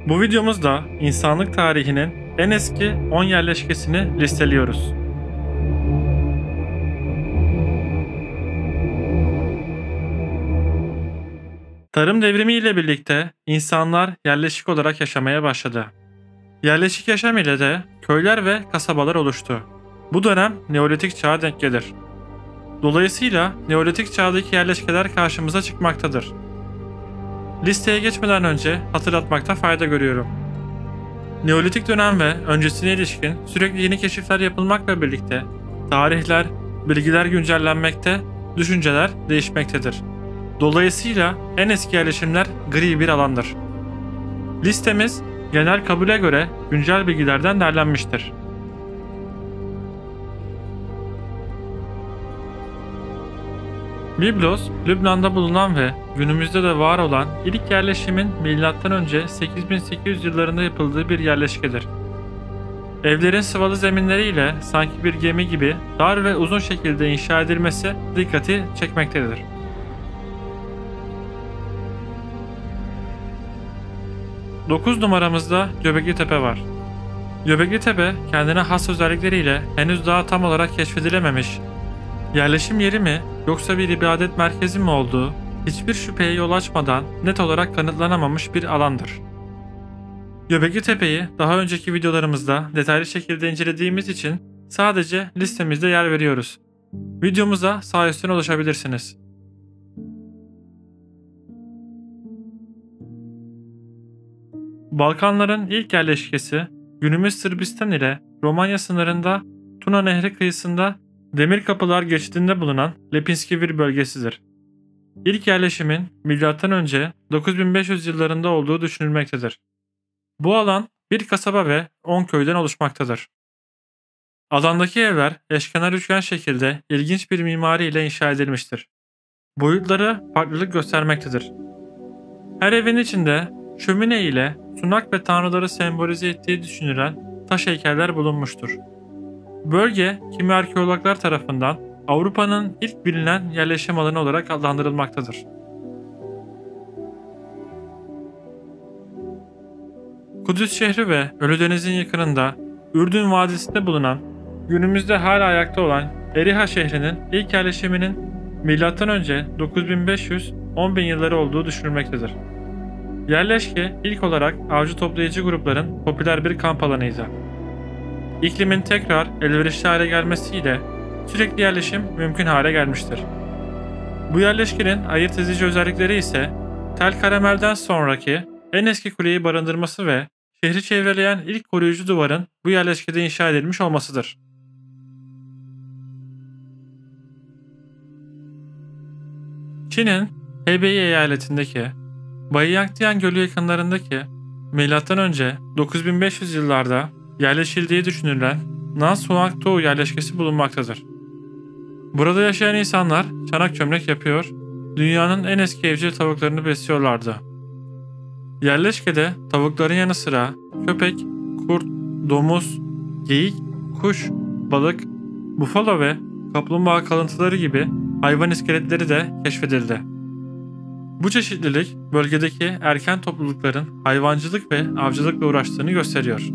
Bu videomuzda insanlık tarihinin en eski 10 yerleşkesini listeliyoruz. Tarım devrimi ile birlikte insanlar yerleşik olarak yaşamaya başladı. Yerleşik yaşam ile de köyler ve kasabalar oluştu. Bu dönem Neolitik çağa denk gelir. Dolayısıyla Neolitik çağdaki yerleşkeler karşımıza çıkmaktadır. Listeye geçmeden önce hatırlatmakta fayda görüyorum. Neolitik dönem ve öncesine ilişkin sürekli yeni keşifler yapılmakla birlikte tarihler, bilgiler güncellenmekte, düşünceler değişmektedir. Dolayısıyla en eski yerleşimler gri bir alandır. Listemiz genel kabule göre güncel bilgilerden derlenmiştir. Biblos, Lübnan'da bulunan ve günümüzde de var olan ilk yerleşimin M.Ö. 8800 yıllarında yapıldığı bir yerleşkedir. Evlerin sıvalı zeminleriyle sanki bir gemi gibi dar ve uzun şekilde inşa edilmesi dikkati çekmektedir. Dokuz numaramızda Göbeklitepe var. Göbeklitepe kendine has özellikleriyle henüz daha tam olarak keşfedilememiş, yerleşim yeri mi yoksa bir ibadet merkezi mi olduğu hiçbir şüpheye yol açmadan net olarak kanıtlanamamış bir alandır. Göbeklitepe'yi daha önceki videolarımızda detaylı şekilde incelediğimiz için sadece listemizde yer veriyoruz. Videomuza sağ üstten ulaşabilirsiniz. Balkanların ilk yerleşkesi günümüz Sırbistan ile Romanya sınırında Tuna Nehri kıyısında Demirkapılar geçidinde bulunan Lepinski bölgesidir. İlk yerleşimin M.Ö. 9500 yıllarında olduğu düşünülmektedir. Bu alan bir kasaba ve 10 köyden oluşmaktadır. Alandaki evler eşkenar üçgen şekilde ilginç bir mimari ile inşa edilmiştir. Boyutları farklılık göstermektedir. Her evin içinde şömine ile sunak ve tanrıları sembolize ettiği düşünülen taş heykeller bulunmuştur. Bölge kimi arkeologlar tarafından Avrupa'nın ilk bilinen yerleşim alanı olarak adlandırılmaktadır. Kudüs şehri ve Ölüdeniz'in yakınında Ürdün Vadisi'nde bulunan, günümüzde hala ayakta olan Eriha şehrinin ilk yerleşiminin M.Ö. 9500-10.000 yılları olduğu düşünülmektedir. Yerleşke ilk olarak avcı toplayıcı grupların popüler bir kamp alanıydı. İklimin tekrar elverişli hale gelmesiyle sürekli yerleşim mümkün hale gelmiştir. Bu yerleşkenin ayırt edici özellikleri ise Tel Karamel'den sonraki en eski kuleyi barındırması ve şehri çevreleyen ilk koruyucu duvarın bu yerleşkede inşa edilmiş olmasıdır. Çin'in Hebei eyaletindeki Baiyangtian Gölü yakınlarındaki M.Ö. 9500 yıllarda yerleşildiği düşünülen Nansuangtou yerleşkesi bulunmaktadır. Burada yaşayan insanlar çanak çömlek yapıyor, dünyanın en eski evcil tavuklarını besliyorlardı. Yerleşkede tavukların yanı sıra köpek, kurt, domuz, geyik, kuş, balık, bufalo ve kaplumbağa kalıntıları gibi hayvan iskeletleri de keşfedildi. Bu çeşitlilik bölgedeki erken toplulukların hayvancılık ve avcılıkla uğraştığını gösteriyor.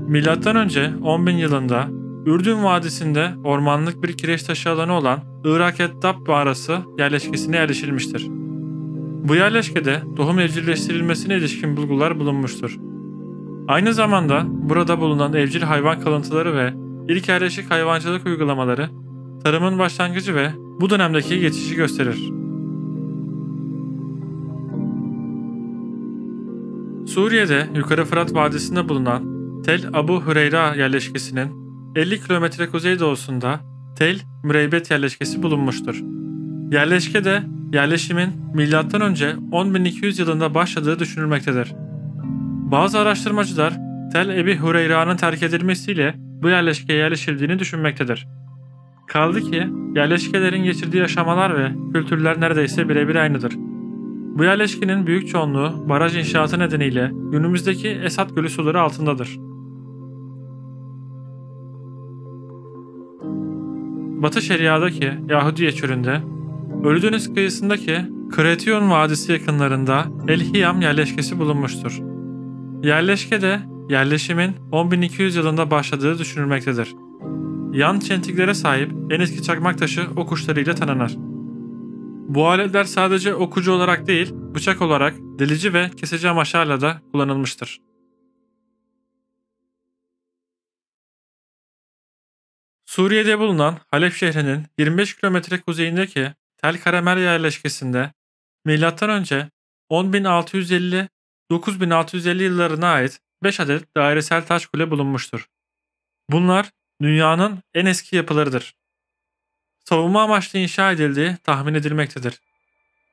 Milattan önce 10.000 yılında Ürdün Vadisi'nde ormanlık bir kireç taşı alanı olan Irak Eddab mağarası yerleşkesine yerleşilmiştir. Bu yerleşkede tohum evcilleştirilmesine ilişkin bulgular bulunmuştur. Aynı zamanda burada bulunan evcil hayvan kalıntıları ve ilk yerleşik hayvancılık uygulamaları tarımın başlangıcı ve bu dönemdeki geçişi gösterir. Suriye'de Yukarı Fırat Vadisi'nde bulunan Tel Abu Hureyra yerleşkesinin 50 kilometre kuzeydoğusunda Tel Müreybet yerleşkesi bulunmuştur. Yerleşkede yerleşimin M.Ö. 10.200 yılında başladığı düşünülmektedir. Bazı araştırmacılar Tel Ebi Hureyra'nın terk edilmesiyle bu yerleşkeye yerleşildiğini düşünmektedir. Kaldı ki yerleşkelerin geçirdiği aşamalar ve kültürler neredeyse birebir aynıdır. Bu yerleşkenin büyük çoğunluğu baraj inşaatı nedeniyle günümüzdeki Esat Gölü suları altındadır. Batı Şeria'daki Yahudiye çölünde, Ölüdeniz kıyısındaki Kretyon Vadisi yakınlarında El Hiyam yerleşkesi bulunmuştur. Yerleşkede yerleşimin 10.200 yılında başladığı düşünülmektedir. Yan çentiklere sahip en eski çakmak taşı ok uçlarıyla tanınır. Bu aletler sadece okucu olarak değil, bıçak olarak delici ve kesici amaçlarla da kullanılmıştır. Suriye'de bulunan Halep şehrinin 25 kilometre kuzeyindeki Tel Karamer yerleşkesinde M.Ö. 10.650-9.650 yıllarına ait 5 adet dairesel taş kule bulunmuştur. Bunlar dünyanın en eski yapılarıdır. Savunma amaçlı inşa edildiği tahmin edilmektedir.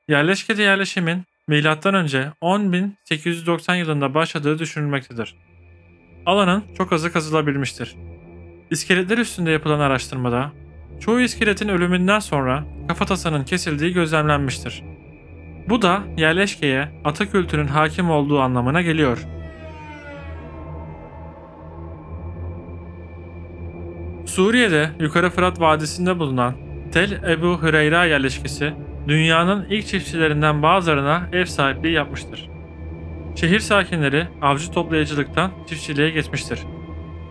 Yerleşkede yerleşimin M.Ö. 10.890 yılında başladığı düşünülmektedir. Alanın çok azı kazılabilmiştir. İskeletler üstünde yapılan araştırmada çoğu iskeletin ölümünden sonra kafatasının kesildiği gözlemlenmiştir. Bu da yerleşkeye ata kültürün hakim olduğu anlamına geliyor. Suriye'de Yukarı Fırat Vadisi'nde bulunan Tel Ebu Hüreyra yerleşkesi dünyanın ilk çiftçilerinden bazılarına ev sahipliği yapmıştır. Şehir sakinleri avcı toplayıcılıktan çiftçiliğe geçmiştir.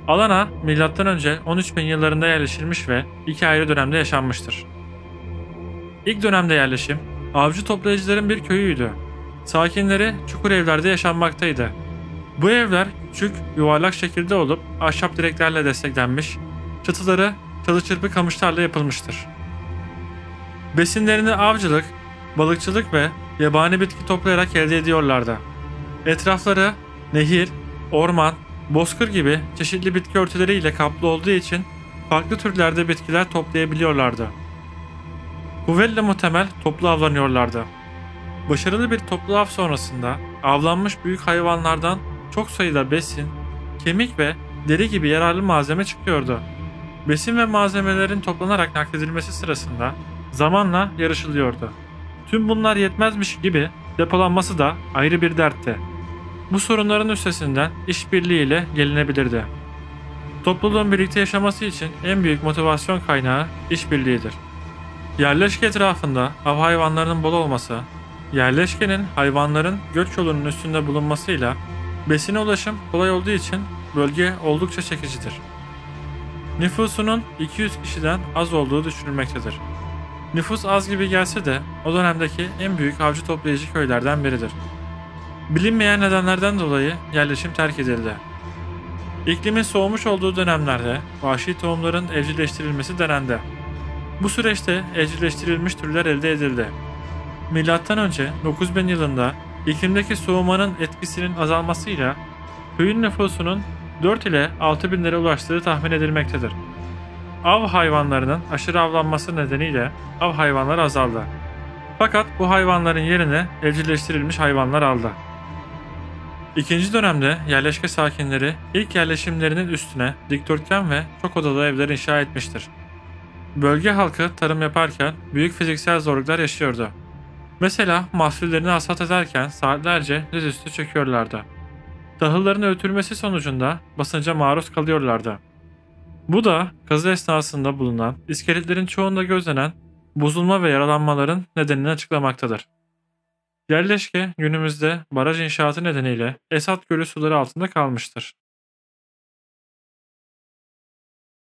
Alana M.Ö. 13.000 yıllarında yerleşilmiş ve iki ayrı dönemde yaşanmıştır. İlk dönemde yerleşim avcı toplayıcıların bir köyüydü. Sakinleri çukur evlerde yaşanmaktaydı. Bu evler küçük, yuvarlak şekilde olup ahşap direklerle desteklenmiş, çatıları çalı çırpı kamışlarla yapılmıştır. Besinlerini avcılık, balıkçılık ve yabani bitki toplayarak elde ediyorlardı. Etrafları nehir, orman, bozkır gibi çeşitli bitki örtüleriyle kaplı olduğu için farklı türlerde bitkiler toplayabiliyorlardı. Kuvvetle muhtemel toplu avlanıyorlardı. Başarılı bir toplu av sonrasında avlanmış büyük hayvanlardan çok sayıda besin, kemik ve deri gibi yararlı malzeme çıkıyordu. Besin ve malzemelerin toplanarak nakledilmesi sırasında zamanla yarışılıyordu. Tüm bunlar yetmezmiş gibi depolanması da ayrı bir dertti. Bu sorunların üstesinden işbirliğiyle gelinebilirdi. Topluluğun birlikte yaşaması için en büyük motivasyon kaynağı işbirliğidir. Yerleşke etrafında av hayvanlarının bol olması, yerleşkenin hayvanların göç yolunun üstünde bulunmasıyla besine ulaşım kolay olduğu için bölge oldukça çekicidir. Nüfusunun 200 kişiden az olduğu düşünülmektedir. Nüfus az gibi gelse de o dönemdeki en büyük avcı toplayıcı köylerden biridir. Bilinmeyen nedenlerden dolayı yerleşim terk edildi. İklimin soğumuş olduğu dönemlerde vahşi tohumların evcilleştirilmesi denendi. Bu süreçte evcilleştirilmiş türler elde edildi. M.Ö. 9000 yılında iklimdeki soğumanın etkisinin azalmasıyla köyün nüfusunun 4 ile 6 binlere ulaştığı tahmin edilmektedir. Av hayvanlarının aşırı avlanması nedeniyle av hayvanları azaldı. Fakat bu hayvanların yerine evcilleştirilmiş hayvanlar aldı. İkinci dönemde yerleşke sakinleri ilk yerleşimlerinin üstüne dikdörtgen ve çok odalı evler inşa etmiştir. Bölge halkı tarım yaparken büyük fiziksel zorluklar yaşıyordu. Mesela mahsullerini hasat ederken saatlerce dizüstü çöküyorlardı. Tahılların öğütülmesi sonucunda basınca maruz kalıyorlardı. Bu da kazı esnasında bulunan iskeletlerin çoğunda gözlenen bozulma ve yaralanmaların nedenini açıklamaktadır. Yerleşke günümüzde baraj inşaatı nedeniyle Esat Gölü suları altında kalmıştır.